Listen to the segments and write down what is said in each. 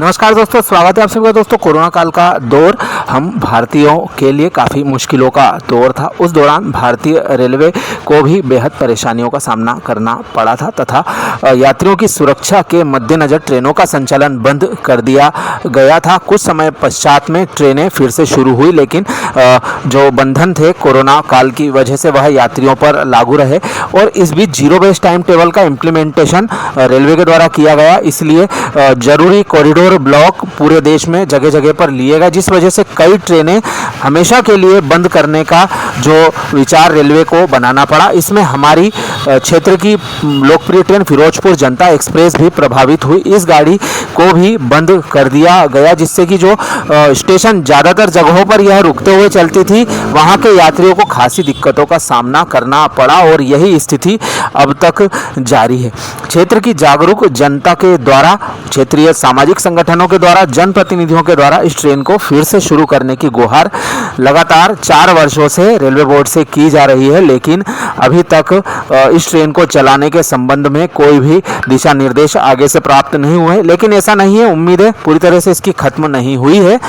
नमस्कार दोस्तों, स्वागत है आप सभी का। दोस्तों, कोरोना काल का दौर हम भारतीयों के लिए काफ़ी मुश्किलों का दौर था। उस दौरान भारतीय रेलवे को भी बेहद परेशानियों का सामना करना पड़ा था तथा यात्रियों की सुरक्षा के मद्देनज़र ट्रेनों का संचालन बंद कर दिया गया था। कुछ समय पश्चात में ट्रेनें फिर से शुरू हुई, लेकिन जो बंधन थे कोरोना काल की वजह से वह यात्रियों पर लागू रहे और इस बीच जीरो बेस टाइम टेबल का इम्प्लीमेंटेशन रेलवे के द्वारा किया गया। इसलिए जरूरी कॉरिडोर ब्लॉक पूरे देश में जगह जगह पर लिए गए, जिस वजह से कई ट्रेनें हमेशा के लिए बंद करने का जो विचार रेलवे को बनाना पड़ा। इसमें हमारी क्षेत्र की लोकप्रिय ट्रेन फिरोजपुर जनता एक्सप्रेस भी प्रभावित हुई। इस गाड़ी को भी बंद कर दिया गया, जिससे कि जो स्टेशन ज़्यादातर जगहों पर यह रुकते हुए चलती थी, वहाँ के यात्रियों को खासी दिक्कतों का सामना करना पड़ा और यही स्थिति अब तक जारी है। क्षेत्र की जागरूक जनता के द्वारा, क्षेत्रीय सामाजिक संगठनों के द्वारा, जनप्रतिनिधियों के द्वारा इस ट्रेन को फिर से शुरू करने की गुहार लगातार 4 वर्षों से रेलवे बोर्ड से की जा रही है, लेकिन अभी तक इस ट्रेन को चलाने के संबंध में कोई भी दिशा निर्देश आगे से प्राप्त नहीं हुए। लेकिन ऐसा नहीं है, उम्मीदें पूरी तरह से इसकी खत्म नहीं हुई है,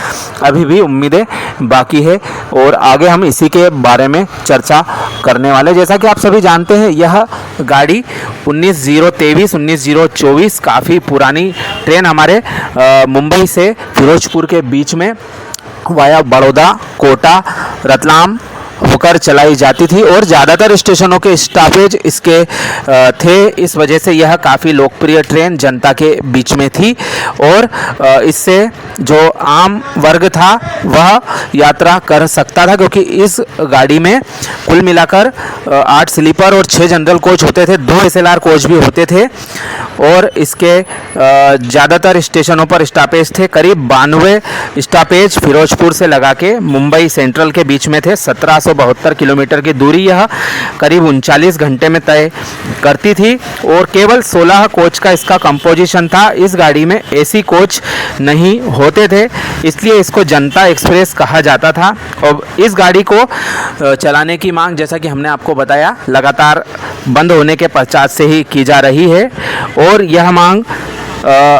अभी भी उम्मीदें बाकी है और आगे हम इसी के बारे में चर्चा करने वाले। जैसा कि आप सभी जानते हैं, यह गाड़ी 19/023-19/024 काफ़ी पुरानी ट्रेन हमारे मुंबई से फिरोजपुर के बीच में वाया बड़ौदा, कोटा, रतलाम होकर चलाई जाती थी और ज़्यादातर स्टेशनों के स्टॉपेज इसके थे। इस वजह से यह काफ़ी लोकप्रिय ट्रेन जनता के बीच में थी और इससे जो आम वर्ग था वह यात्रा कर सकता था, क्योंकि इस गाड़ी में कुल मिलाकर 8 स्लीपर और 6 जनरल कोच होते थे, 2 SLR कोच भी होते थे और इसके ज़्यादातर स्टेशनों पर स्टॉपेज थे। करीब 92 स्टॉपेज फिरोजपुर से लगा के मुंबई सेंट्रल के बीच में थे। 1772 किलोमीटर की दूरी यह करीब 39 घंटे में तय करती थी और केवल 16 कोच का इसका कंपोजिशन था। इस गाड़ी में AC कोच नहीं होते थे, इसलिए इसको जनता एक्सप्रेस कहा जाता था। और इस गाड़ी को चलाने की मांग, जैसा कि हमने आपको बताया, लगातार बंद होने के पश्चात से ही की जा रही है और यह मांग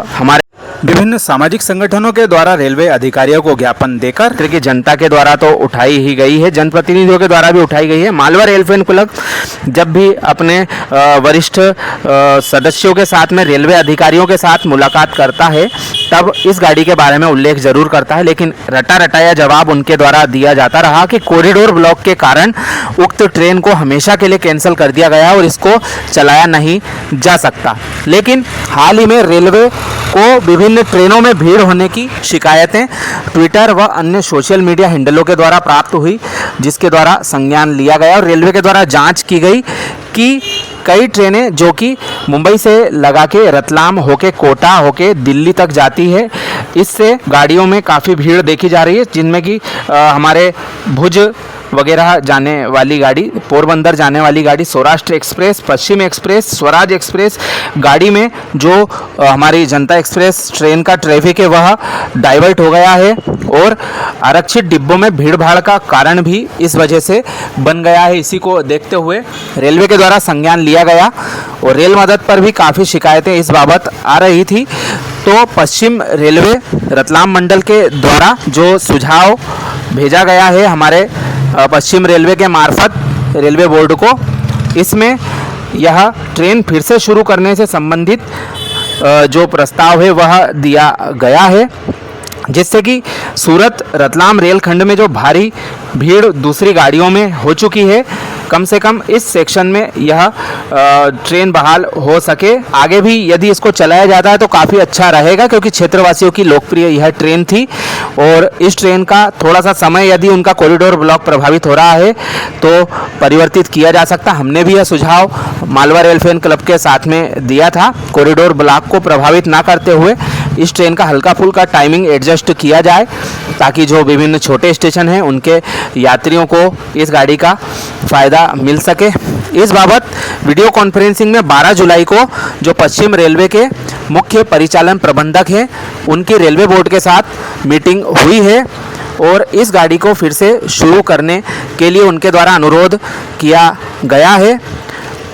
हमारे विभिन्न सामाजिक संगठनों के द्वारा रेलवे अधिकारियों को ज्ञापन देकर की जनता के द्वारा तो उठाई ही गई है, जनप्रतिनिधियों के द्वारा भी उठाई गई है। मालवा रेल फैन क्लब जब भी अपने वरिष्ठ सदस्यों के साथ में रेलवे अधिकारियों के साथ मुलाकात करता है, तब इस गाड़ी के बारे में उल्लेख जरूर करता है, लेकिन रटा रटाया जवाब उनके द्वारा दिया जाता रहा कि कॉरिडोर ब्लॉक के कारण उक्त ट्रेन को हमेशा के लिए कैंसिल कर दिया गया और इसको चलाया नहीं जा सकता। लेकिन हाल ही में रेलवे को विभिन्न ट्रेनों में भीड़ होने की शिकायतें ट्विटर व अन्य सोशल मीडिया हैंडलों के द्वारा प्राप्त हुई, जिसके द्वारा संज्ञान लिया गया और रेलवे के द्वारा जांच की गई कि कई ट्रेनें जो कि मुंबई से लगा के रतलाम होके कोटा होके दिल्ली तक जाती है, इससे गाड़ियों में काफ़ी भीड़ देखी जा रही है, जिनमें कि हमारे भुज वगैरह जाने वाली गाड़ी, पोरबंदर जाने वाली गाड़ी, सौराष्ट्र एक्सप्रेस, पश्चिम एक्सप्रेस, स्वराज एक्सप्रेस गाड़ी में जो हमारी जनता एक्सप्रेस ट्रेन का ट्रैफिक है वह डाइवर्ट हो गया है और आरक्षित डिब्बों में भीड़ भाड़ का कारण भी इस वजह से बन गया है। इसी को देखते हुए रेलवे के द्वारा संज्ञान लिया गया और रेल मदद पर भी काफ़ी शिकायतें इस बाबत आ रही थी। तो पश्चिम रेलवे रतलाम मंडल के द्वारा जो सुझाव भेजा गया है हमारे पश्चिम रेलवे के मार्फत रेलवे बोर्ड को, इसमें यह ट्रेन फिर से शुरू करने से संबंधित जो प्रस्ताव है वह दिया गया है, जिससे कि सूरत रतलाम रेलखंड में जो भारी भीड़ दूसरी गाड़ियों में हो चुकी है, कम से कम इस सेक्शन में यह ट्रेन बहाल हो सके। आगे भी यदि इसको चलाया जाता है तो काफ़ी अच्छा रहेगा, क्योंकि क्षेत्रवासियों की लोकप्रिय यह ट्रेन थी और इस ट्रेन का थोड़ा सा समय यदि उनका कॉरिडोर ब्लॉक प्रभावित हो रहा है तो परिवर्तित किया जा सकता। हमने भी यह सुझाव मालवा रेल फैन क्लब के साथ में दिया था, कॉरिडोर ब्लॉक को प्रभावित ना करते हुए इस ट्रेन का हल्का फुल्का टाइमिंग एडजस्ट किया जाए, ताकि जो विभिन्न छोटे स्टेशन हैं उनके यात्रियों को इस गाड़ी का फ़ायदा मिल सके। इस बाबत वीडियो कॉन्फ्रेंसिंग में 12 जुलाई को जो पश्चिम रेलवे के मुख्य परिचालन प्रबंधक हैं उनकी रेलवे बोर्ड के साथ मीटिंग हुई है और इस गाड़ी को फिर से शुरू करने के लिए उनके द्वारा अनुरोध किया गया है।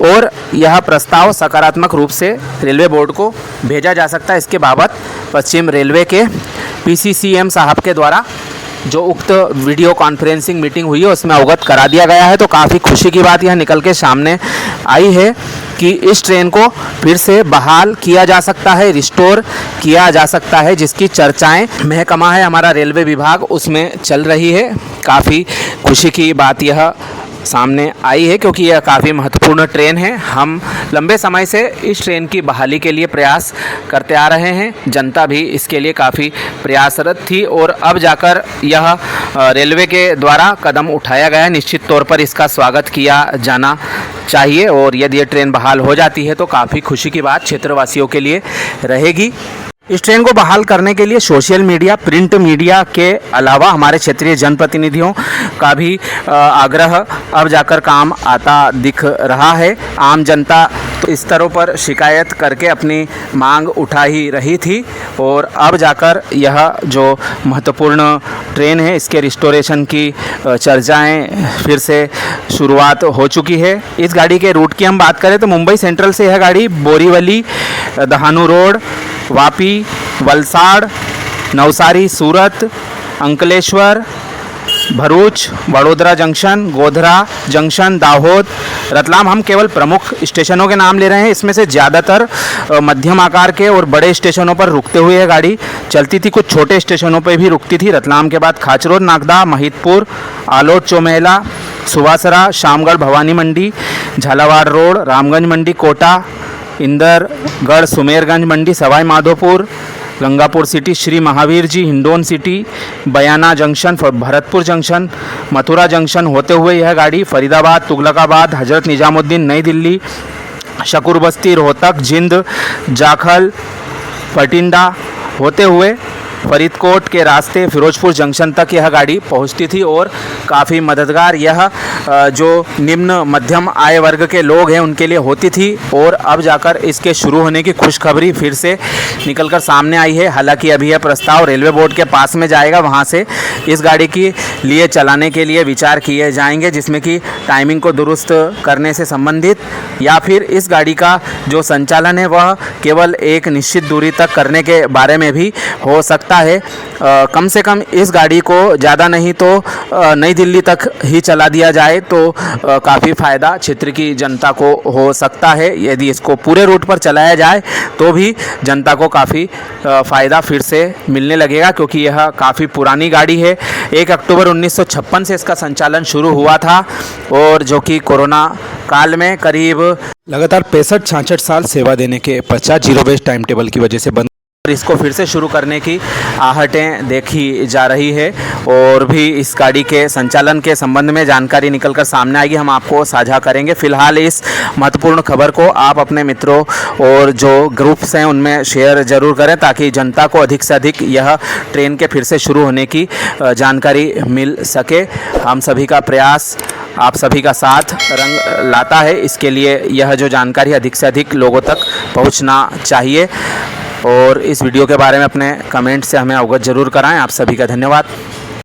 और यह प्रस्ताव सकारात्मक रूप से रेलवे बोर्ड को भेजा जा सकता है। इसके बाबत पश्चिम रेलवे के PCCM साहब के द्वारा जो उक्त वीडियो कॉन्फ्रेंसिंग मीटिंग हुई है उसमें अवगत करा दिया गया है। तो काफ़ी खुशी की बात यह निकल के सामने आई है कि इस ट्रेन को फिर से बहाल किया जा सकता है, रिस्टोर किया जा सकता है, जिसकी चर्चाएं महकमा है हमारा रेलवे विभाग उसमें चल रही है। काफ़ी खुशी की बात यह सामने आई है क्योंकि यह काफ़ी महत्वपूर्ण ट्रेन है। हम लंबे समय से इस ट्रेन की बहाली के लिए प्रयास करते आ रहे हैं। जनता भी इसके लिए काफ़ी प्रयासरत थी और अब जाकर यह रेलवे के द्वारा कदम उठाया गया। निश्चित तौर पर इसका स्वागत किया जाना चाहिए और यदि ये ट्रेन बहाल हो जाती है तो काफ़ी खुशी की बात क्षेत्रवासियों के लिए रहेगी। इस ट्रेन को बहाल करने के लिए सोशल मीडिया, प्रिंट मीडिया के अलावा हमारे क्षेत्रीय जनप्रतिनिधियों का भी आग्रह अब जाकर काम आता दिख रहा है। आम जनता तो इस स्तरों पर शिकायत करके अपनी मांग उठा ही रही थी और अब जाकर यह जो महत्वपूर्ण ट्रेन है इसके रिस्टोरेशन की चर्चाएं फिर से शुरुआत हो चुकी है। इस गाड़ी के रूट की हम बात करें तो मुंबई सेंट्रल से यह गाड़ी बोरीवली, दहानू रोड, वापी, वलसाड़, नवसारी, सूरत, अंकलेश्वर, भरूच, वडोदरा जंक्शन, गोधरा जंक्शन, दाहोद, रतलाम, हम केवल प्रमुख स्टेशनों के नाम ले रहे हैं। इसमें से ज़्यादातर मध्यम आकार के और बड़े स्टेशनों पर रुकते हुए यह गाड़ी चलती थी। कुछ छोटे स्टेशनों पर भी रुकती थी। रतलाम के बाद Khachrod, Nagda, Mahidpur, Alot, Chaumahla, Suwasra, Shamgarh, Bhawani Mandi, Jhalawar road, Ramganj Mandi, Kota, Indargarh, Sumerganj Mandi, Sawai Madhopur, Gangapur city, Shri Mahavir ji, Hindaun city, Bayana junction, Bharatpur junction, Mathura junction होते हुए यह गाड़ी फरीदाबाद, तुगलकाबाद, हजरत निजामुद्दीन, नई दिल्ली, शकूर बस्ती, रोहतक, जिंद, जाखल, पटिंडा होते हुए फरीदकोट के रास्ते फिरोजपुर जंक्शन तक यह गाड़ी पहुंचती थी और काफ़ी मददगार यह जो निम्न मध्यम आय वर्ग के लोग हैं उनके लिए होती थी। और अब जाकर इसके शुरू होने की खुशखबरी फिर से निकलकर सामने आई है। हालांकि अभी यह प्रस्ताव रेलवे बोर्ड के पास में जाएगा, वहां से इस गाड़ी की लिए चलाने के लिए विचार किए जाएंगे, जिसमें कि टाइमिंग को दुरुस्त करने से संबंधित या फिर इस गाड़ी का जो संचालन है वह केवल एक निश्चित दूरी तक करने के बारे में भी हो सकता है। कम से कम इस गाड़ी को ज़्यादा नहीं तो नई दिल्ली तक ही चला दिया जाए तो काफ़ी फ़ायदा क्षेत्र की जनता को हो सकता है। यदि इसको पूरे रूट पर चलाया जाए तो भी जनता को काफ़ी फ़ायदा फिर से मिलने लगेगा, क्योंकि यह काफ़ी पुरानी गाड़ी है। 1 अक्टूबर 1956 से इसका संचालन शुरू हुआ था और जो कि कोरोना काल में करीब लगातार 65-66 साल सेवा देने के पश्चात जीरो वेस्ट टाइम टेबल की वजह से बंद, इसको फिर से शुरू करने की आहटें देखी जा रही है। और भी इस गाड़ी के संचालन के संबंध में जानकारी निकलकर सामने आएगी, हम आपको साझा करेंगे। फिलहाल इस महत्वपूर्ण खबर को आप अपने मित्रों और जो ग्रुप्स हैं उनमें शेयर ज़रूर करें ताकि जनता को अधिक से अधिक यह ट्रेन के फिर से शुरू होने की जानकारी मिल सके। हम सभी का प्रयास आप सभी का साथ रंग लाता है, इसके लिए यह जो जानकारी अधिक से अधिक लोगों तक पहुँचना चाहिए। और इस वीडियो के बारे में अपने कमेंट से हमें अवगत ज़रूर कराएं। आप सभी का धन्यवाद।